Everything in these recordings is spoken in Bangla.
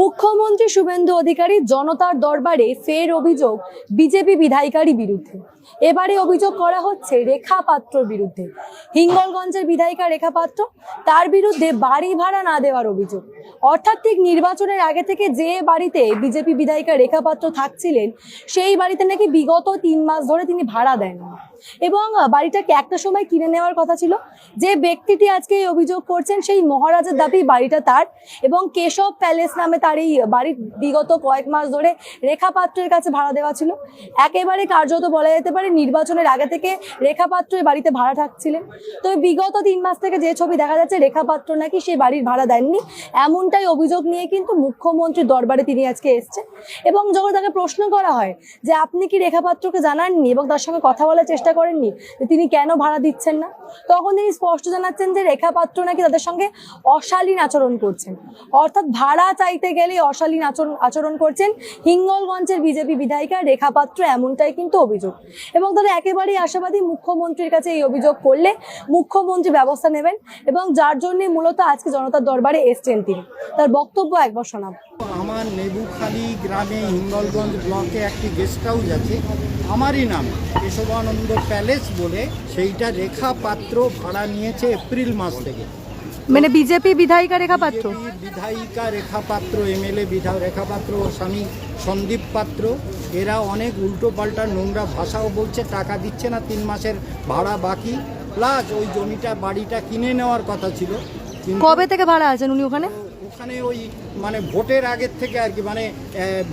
মুখ্যমন্ত্রী শুভেন্দু অধিকারী জনতার দরবারে ফের অভিযোগ বিজেপি বিধায়িকারই বিরুদ্ধে। এবারে অভিযোগ করা হচ্ছে রেখা পাত্রর বিরুদ্ধে। হিঙ্গলগঞ্জের বিধায়িকা রেখা পাত্র, তার বিরুদ্ধে বাড়ি ভাড়া না দেওয়ার অভিযোগ। অর্থাৎ ঠিক নির্বাচনের আগে থেকে যে বাড়িতে বিজেপি বিধায়িকা রেখা পাত্র থাকছিলেন, সেই বাড়িতে নাকি বিগত 3 মাস ধরে তিনি ভাড়া দেন এবং বাড়িটাকে একটা সময় কিনে নেওয়ার কথা ছিল। যে ব্যক্তিটি আজকে এই অভিযোগ করছেন, সেই মহারাজের দাবি বাড়িটা তার এবং কেশব প্যালেস নামে তার এই বাড়ির বিগত কয়েক মাস ধরে রেখা পাত্রের কাছে ভাড়া দেওয়া ছিল। একেবারে কার্যত বলা যেতে পারে নির্বাচনের আগে থেকে রেখা পাত্র এই বাড়িতে ভাড়া থাকছিলেন। তো বিগত 3 মাস থেকে যে ছবি দেখা যাচ্ছে, রেখা পাত্র নাকি সেই বাড়ির ভাড়া দেননি, এমনটাই অভিযোগ নিয়ে কিন্তু মুখ্যমন্ত্রীর দরবারে তিনি আজকে এসছেন। এবং যখন তাকে প্রশ্ন করা হয় যে আপনি কি রেখা পাত্রকে জানাননি এবং তার সঙ্গে কথা বলার চেষ্টা করেননি যে তিনি কেন ভাড়া দিচ্ছেন না, তখন তিনি স্পষ্ট জানাচ্ছেন যে রেখা পাত্র নাকি তাদের সঙ্গে অশালীন আচরণ করছেন। অর্থাৎ ভাড়া চাইতে গেলে অশালীন আচরণ করছেন হিঙ্গলগঞ্জের বিজেপি বিধায়িকা রেখা পাত্র, এমনটাই কিন্তু অভিযোগ। এবং তারা একেবারেই আশাবাদী মুখ্যমন্ত্রীর কাছে এই অভিযোগ করলে মুখ্যমন্ত্রী ব্যবস্থা নেবেন এবং যার জন্য মূলত আজকে জনতার দরবারে এসছেন তিনি। তার বক্তব্য একবার শোনাব। আমার নেবুখালী গ্রামে হিঙ্গলগঞ্জ ব্লকে একটি গেস্ট হাউস আছে আমারই নামে, কেশবানন্দ প্যালেস বলে। সেইটা রেখা পাত্র ভাড়া নিয়েছে এপ্রিল মাস থেকে। মানে বিজেপি বিধায়িকা রেখা পাত্র, বিধায়িকা রেখা পাত্র, এমএলএ রেখা পাত্র ও স্বামী সন্দীপ পাত্র, এরা অনেক উল্টো পাল্টা নোংরা ভাষাও বলছে। টাকা দিচ্ছে না, 3 মাসের ভাড়া বাকি, প্লাস ওই জমিটা বাড়িটা কিনে নেওয়ার কথা ছিল। কবে থেকে ভাড়া আছেন উনি ওখানে? ওখানে ওই মানে ভোটের আগের থেকে আর কি, মানে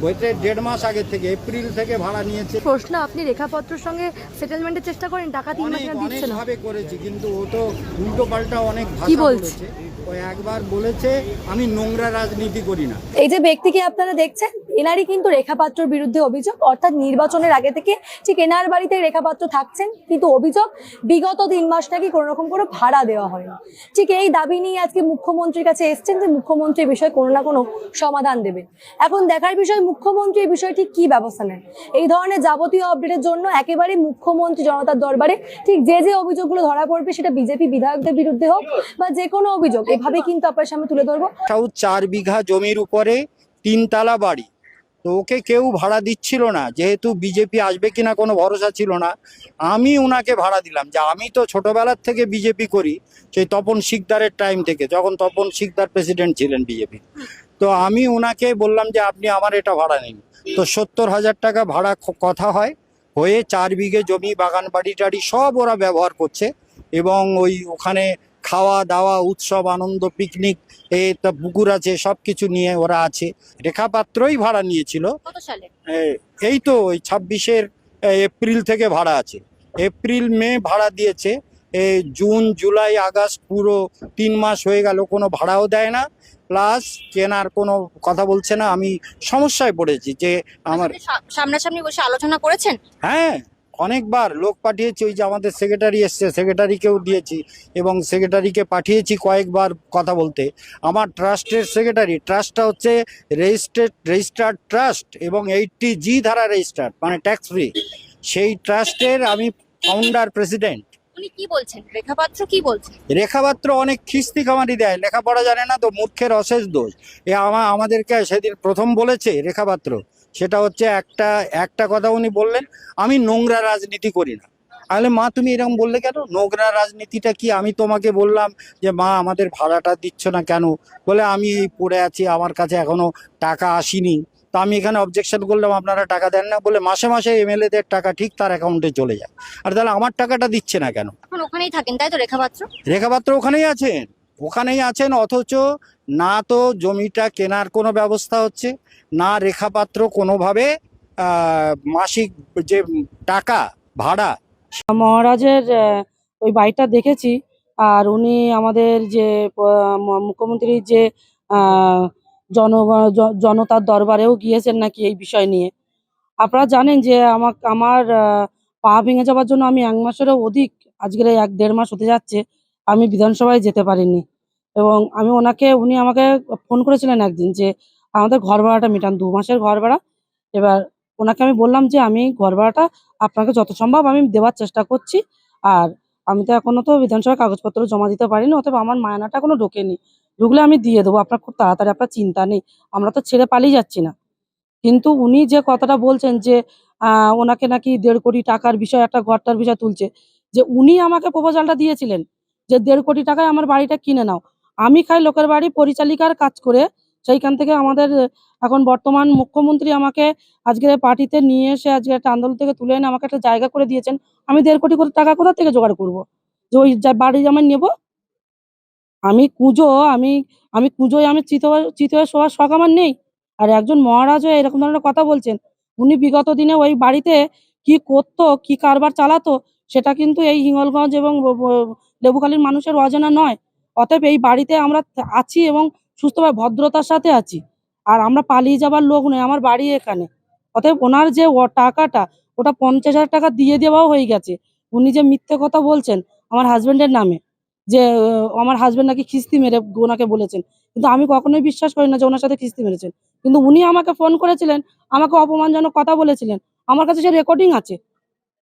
ভোটের 1.5 মাস আগের থেকে, এপ্রিল থেকে ভাড়া নিয়েছে। প্রশ্ন, আপনি রেখাপত্রের সঙ্গে সেটেলমেন্টের চেষ্টা করেন, টাকা 3 মাস দিচ্ছে না? অনেকভাবে করেছি, কিন্তু ও তো উল্টো পাল্টা অনেক ভাষা বলেছে। ওই একবার বলেছে আমি নোংরা রাজনীতি করি না। এই যে ব্যক্তিকে আপনারা দেখছেন, এনারই কিন্তু রেখা পাত্রর বিরুদ্ধে অভিযোগ। অর্থাৎ নির্বাচনের আগে থেকে ঠিক এনার বাড়িতে রেখা পাত্র থাকছেন, কিন্তু অভিযোগ বিগত 3 মাস নাকি কোনো রকম করে ভাড়া দেওয়া হয়নি। ঠিক এই দাবি নিয়ে আজকে মুখ্যমন্ত্রীর কাছে এসছেন যে মুখ্যমন্ত্রী এই বিষয়ে কোনো না কোনো সমাধান দেবেন। এখন দেখার বিষয় মুখ্যমন্ত্রী এই বিষয়ে ঠিক কি ব্যবস্থা নেন। এই ধরনের যাবতীয় আপডেটের জন্য একেবারে মুখ্যমন্ত্রী জনতার দরবারে ঠিক যে যে অভিযোগগুলো ধরা পড়বে, সেটা বিজেপি বিধায়কদের বিরুদ্ধে হোক বা যে কোনো অভিযোগ, এভাবে কিন্তু আপনার সামনে তুলে ধরবো। 4 বিঘা জমির উপরে 3 তলা বাড়ি, তো ওকে কেউ ভাড়া দিচ্ছিল না, যেহেতু বিজেপি আসবে কিনা কোনো ভরসা ছিল না। আমি ওনাকে ভাড়া দিলাম, যে আমি তো ছোটবেলার থেকে বিজেপি করি, সেই তপন শিকদারের টাইম থেকে, যখন তপন শিকদার প্রেসিডেন্ট ছিলেন বিজেপি। তো আমি ওনাকে বললাম যে আপনি আমার এটা ভাড়া নিন। তো 70,000 টাকা ভাড়া কথা হয়ে 4 বিঘে জমি, বাগান বাড়ি টাড়ি সব ওরা ব্যবহার করছে। এবং ওই ওখানে খাওয়া দাওয়া, উৎসব আনন্দ, পিকনিক, পুকুর আছে, সবকিছু নিয়ে ওরা আছে। রেখা পাত্রই ভাড়া নিয়েছিল। কত সালে? এই তো ওই 26 এপ্রিল থেকে ভাড়া আছে। এপ্রিল মে ভাড়া দিয়েছে, জুন জুলাই আগস্ট পুরো 3 মাস হয়ে গেল, কোনো ভাড়াও দেয় না, প্লাস কেনার কোনো কথা বলছে না। আমি সমস্যায় পড়েছি যে আমার সামনাসামনি বসে আলোচনা করেছেন? হ্যাঁ, অনেকবার লোক পাঠিয়েছি। ওই যে আমাদের সেক্রেটারি এসছে, সেক্রেটারিকেও দিয়েছি এবং সেক্রেটারিকে পাঠিয়েছি কয়েকবার কথা বলতে। আমার ট্রাস্টের সেক্রেটারি, ট্রাস্টটা হচ্ছে রেজিস্টার্ড ট্রাস্ট এবং 80G ধারা রেজিস্টার্ড, মানে ট্যাক্স ফ্রি। সেই ট্রাস্টের আমি ফাউন্ডার প্রেসিডেন্ট। উনি কি বলছেন? রেখা পাত্র কি বলছেন? রেখা পাত্র অনেক খিস্তি খামারি দেয়, লেখাপড়া জানে না, তো মূর্খের অশেষ দোষ। আমাদেরকে সেদিন প্রথম বলেছে রেখা পাত্র, সেটা হচ্ছে একটা কথা উনি বললেন, আমি নোংরা রাজনীতি করি না। তাহলে মা তুমি এরকম বললে কেন? নোংরা রাজনীতিটা কি? আমি তোমাকে বললাম যে মা আমাদের ভাড়াটা দিচ্ছ না কেন? বলে আমি এই পড়ে আছি, আমার কাছে এখনো টাকা আসেনি। তো আমি এখানে অবজেকশন করলাম, আপনারা টাকা দেন না বলে। মাসে মাসে এমএলএদের টাকা ঠিক তার অ্যাকাউন্টে চলে যায়। আর তাহলে আমার টাকাটা দিচ্ছে না কেন? এখন ওখানেই থাকেন তাই তো রেখা পাত্র? রেখা পাত্র ওখানেই আছেন, অথচ না তো জমিটা কেনার কোনো ব্যবস্থা হচ্ছে, না রেখা পাত্র কোনোভাবে মাসিক যে টাকা ভাড়া। মহারাজের ওই বাড়িটা দেখেছি। আর উনি আমাদের যে মুখ্যমন্ত্রীর যে জনতার দরবারেও গিয়েছেন নাকি এই বিষয় নিয়ে। আপনারা জানেন যে আমার পা ভেঙে যাওয়ার জন্য আমি 1 মাসেরও অধিক, আজকের 1-1.5 মাস হতে যাচ্ছে, আমি বিধানসভায় যেতে পারিনি। এবং উনি আমাকে ফোন করেছিলেন একদিন যে আমাদের ঘর ভাড়াটা মেটান, 2 মাসের ঘর ভাড়া। এবার ওনাকে আমি বললাম যে আমি ঘর ভাড়াটা আপনাকে যত সম্ভব আমি দেওয়ার চেষ্টা করছি। আর আমি তো এখনো তো বিধানসভায় কাগজপত্র জমা দিতে পারিনি, অতএব আমার মায়নাটা এখনো ঢোকেনি। ঢুকলে আমি দিয়ে দেবো, আপনার খুব তাড়াতাড়ি, আপনার চিন্তা নেই, আমরা তো ছেড়ে পালিয়ে যাচ্ছি না। কিন্তু উনি যে কথাটা বলছেন যে ওনাকে নাকি 1.5 কোটি টাকার বিষয়, একটা ঘরটার বিষয় তুলছে, যে উনি আমাকে প্রপোজালটা দিয়েছিলেন যে 1.5 কোটি টাকায় আমার বাড়িটা কিনে নাও। আমি খাই লোকের বাড়ি পরিচালিকার কাজ করে, সেইখান থেকে আমাদের এখন বর্তমান মুখ্যমন্ত্রী আমাকে আজকে পার্টিতে নিয়ে এসে আজকে একটা আন্দোলন থেকে তুলে এনে আমাকে একটা জায়গা করে দিয়েছেন। আমি 1.5 কোটি টাকা কোথা থেকে জোগাড় করবো যে ওই বাড়ি আমি নেবো? আমি কুঁজো, আমি আমি কুঁজোয় আমি চিত হয়ে শোয়ার শখ আমার নেই। আর একজন মহারাজ হয়ে এরকম ধরনের কথা বলছেন। উনি বিগত দিনে ওই বাড়িতে কি করতো, কি কারবার চালাতো, সেটা কিন্তু এই হিঙ্গলগঞ্জ এবং লেবুখালীর মানুষের অজানা নয়। অতএব এই বাড়িতে আমরা আছি এবং সুস্থভাবে ভদ্রতার সাথে আছি। আর আমরা পালিয়ে যাবার লোক নই, আমার বাড়ি এখানে। অতএব ওনার যে টাকাটা, ওটা 50,000 টাকা দিয়ে দেওয়াও হয়ে গেছে। উনি যে মিথ্যে কথা বলছেন আমার হাজবেন্ডের নামে, যে আমার হাজবেন্ড নাকি খিস্তি মেরে ওনাকে বলেছেন, কিন্তু আমি কখনোই বিশ্বাস করি না যে ওনার সাথে খিস্তি মেরেছেন। কিন্তু উনি আমাকে ফোন করেছিলেন, আমাকে অপমানজনক কথা বলেছিলেন। আমার কাছে সে রেকর্ডিং আছে।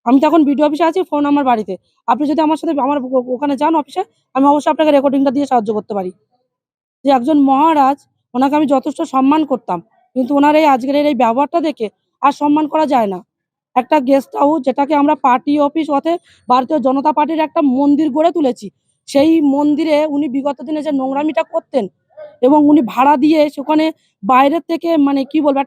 আমি তখন বিডিও অফিসে আছি, ফোন আমার বাড়িতে। আপনি যদি আমার সাথে আমার ওখানে যান অফিসে, আমি অবশ্যই আপনাকে রেকর্ডিংটা দিয়ে সাহায্য করতে পারি। যে একজন মহারাজ, ওনাকে আমি যথেষ্ট সম্মান করতাম, কিন্তু ওনার এই আজকের এই ব্যবহারটা দেখে আর সম্মান করা যায় না। একটা গেস্ট হাউস, যেটাকে আমরা পার্টি অফিস অতএব ভারতীয় জনতা পার্টির একটা মন্দির গড়ে তুলেছি, সেই মন্দিরে উনি বিগত দিনে যে নোংরামিটা করতেন এবং উনি ভাড়া দিয়ে সেখানে বাইরের থেকে মানে কি বলবো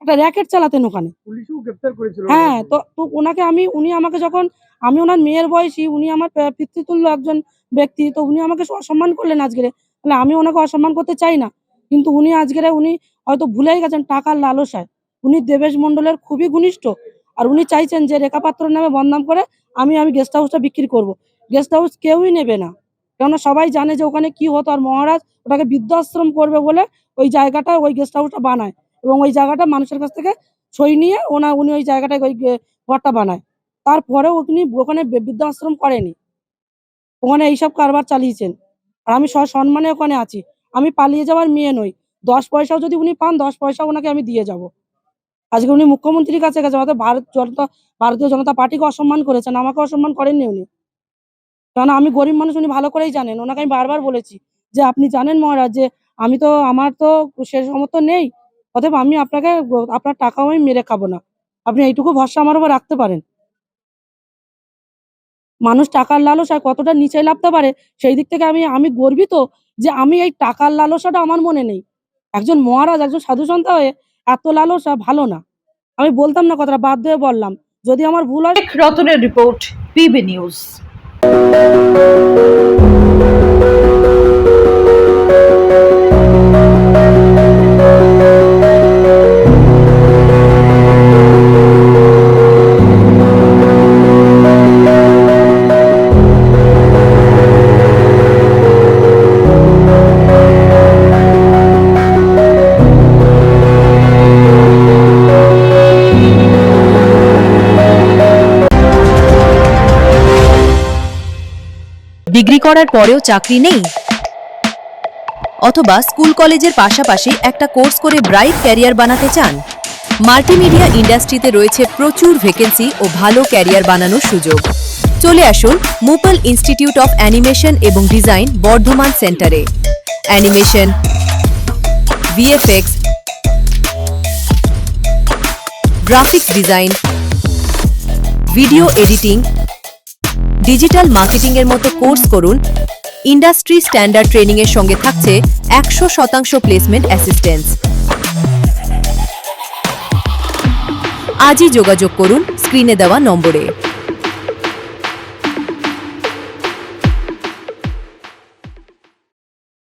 একটা র্যাকেট চালাতেন ওখানে। পুলিশও গ্রেফতার করেছিল। হ্যাঁ, তো তো ওনাকে উনি আমাকে যখন, আমি ওনার মেয়ের বয়সী, উনি আমার পিতৃতুল্য একজন ব্যক্তি, তো উনি আমাকে অসম্মান করলেন আজকে। তাহলে আমি ওনাকে অসম্মান করতে চাই না, কিন্তু উনি আজকে উনি হয়তো ভুলেই গেছেন টাকার লালসায়। উনি দেবেশ মন্ডলের খুবই ঘনিষ্ঠ, আর উনি চাইছেন যে রেখা পাত্রর নামে বদনাম করে আমি গেস্ট হাউসটা বিক্রি করব। গেস্ট হাউস কেউই নেবে না, কেননা সবাই জানে যে ওখানে কি হতো। আর মহারাজ ওটাকে বৃদ্ধাশ্রম করবে বলে ওই জায়গাটা, ওই গেস্ট হাউসটা বানায় এবং ওই জায়গাটা মানুষের কাছ থেকে সই নিয়ে উনি ওই জায়গাটায় ওই ঘরটা বানায়। তারপরেও উনি ওখানে বৃদ্ধাশ্রম করেনি, ওখানে এইসব কারবার চালিয়েছেন। আর আমি সসম্মানে ওখানে আছি, আমি পালিয়ে যাওয়ার মেয়ে নই। 10 পয়সাও যদি উনি পান, 10 পয়সা ওনাকে আমি দিয়ে যাব। আজকে উনি মুখ্যমন্ত্রীর কাছে গেছে, অর্থাৎ ভারতীয় জনতা পার্টিকে অসম্মান করেছেন, আমাকে অসম্মান করেননি উনি। কারণ আমি গরিব মানুষ, উনি ভালো করেই জানেন। ওনাকে আমি বারবার বলেছি যে আপনি জানেন মহারাজ যে আমার তো সে সমর্থ নেই, অতএব আমি আপনার টাকাও আমি মেরে খাবো না, আপনি এইটুকু ভরসা আমার উপর রাখতে পারেন। মানুষ টাকার লালসায় কতটা নিচে নামতে পারে, সেই দিক থেকে আমি গর্বিত যে আমি এই টাকার লালসাটা আমার মনে নেই। একজন মহারাজ, একজন সাধু সন্ত হয়ে এত লালসা ভালো না। আমি বলতাম না কথাটা, বাধ্য হয়ে বললাম। যদি আমার ভুল হয়। রতনের রিপোর্ট, পিবি নিউজ। ডিগ্রি করার পরেও চাকরি নেই, অথবা স্কুল কলেজের পাশাপাশি একটা কোর্স করে ব্রাইট ক্যারিয়ার বানাতে চান? মাল্টিমিডিয়া ইন্ডাস্ট্রিতে রয়েছে প্রচুর ভ্যাকেন্সি ও ভালো ক্যারিয়ার বানানোর সুযোগ। চলে আসুন মুপল ইনস্টিটিউট অফ অ্যানিমেশন এবং ডিজাইন বর্ধমান সেন্টারে। Animation, VFX, graphics design, video editing, digital marketing এর মতো কোর্স করুন। ইন্ডাস্ট্রি স্ট্যান্ডার্ড ট্রেনিং এর সঙ্গে থাকছে 100% প্লেসমেন্ট অ্যাসিস্ট্যান্স। আজই যোগাযোগ করুন স্ক্রিনে দেওয়া নম্বরে।